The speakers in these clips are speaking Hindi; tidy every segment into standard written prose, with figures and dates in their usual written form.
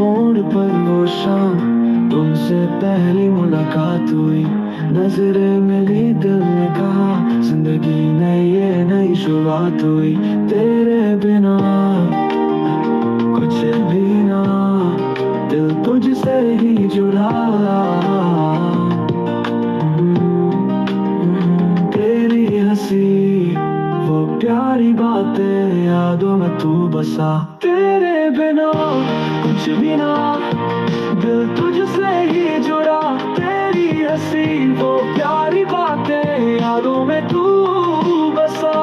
मोड़ पर वो शाम, तुमसे पहली मुलाकात हुई, नजरें मिली दिल ने कहा जिंदगी में ये नई शुरुआत हुई। तेरे बिना कुछ भी ना, दिल तुझसे ही जुड़ा। तेरी हंसी वो प्यारी बातें यादों में तू बसा। तेरे बिना कुछ भी ना, दिल तुझसे ही जुड़ा। तेरी हंसी वो प्यारी बातें यादों में तू बसा।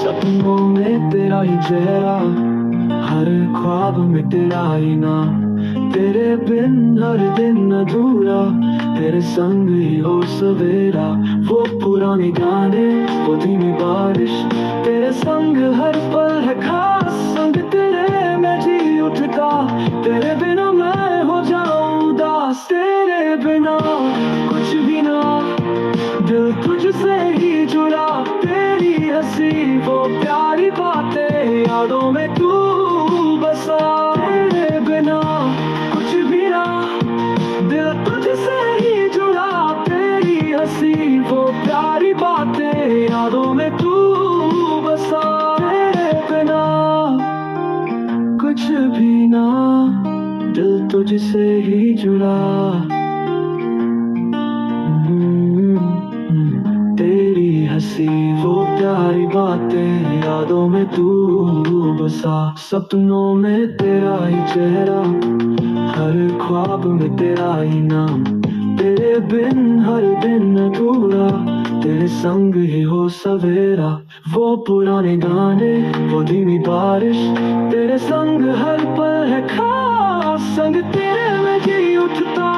सपनों में तेरा ही चेहरा, हर ख्वाब में तेरा ही नाम। तेरे बिन हर दिन अधूरा, तेरे संग ही हो सवेरा। वो पुराने गाने, वो धीमी बारिश, तेरे संग हर पल है खास। संग तेरे मैं जी उठता, तेरे बिना मैं हो जाऊं उदास। तेरे बिना कुछ भी ना, दिल तुझसे ही जुड़ा। तेरी हंसी वो प्यारी बातें यादों में तू बसा। तेरे बिना कुछ भी ना, दिल तुझसे ही जुड़ा। तेरी हंसी वो प्यारी बातें यादों में तू बसा। तेरे बिना कुछ भी ना, दिल तुझसे ही जुड़ा। तेरी हंसी वो प्यारी बातें यादों में तू बसा। सपनों में तेरा ही चेहरा, हर ख्वाब में तेरा ही नाम। तेरे बिन हर दिन अधूरा, तेरे संग ही हो सवेरा। वो पुराने गाने, वो धीमी बारिश, तेरे संग हर पल है खास। संग तेरे में जी उठता,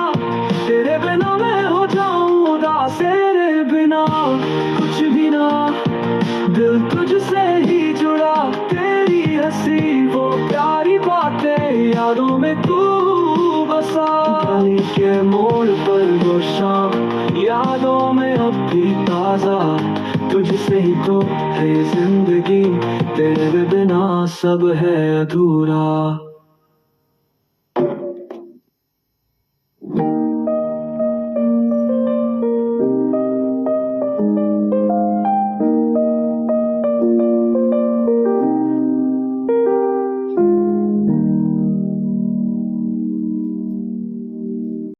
तेरे बिना मैं हो जाऊं उदास। तेरे बिना कुछ भी ना, दिल तुझसे ही जुड़ा। तेरी हंसी वो प्यारी बातें यादों में तू बसा। गली के मोड़ पर वो शाम, यादों में अब भी ताजा। तुझसे ही तो है ये जिंदगी, तेरे बिना सब है अधूरा।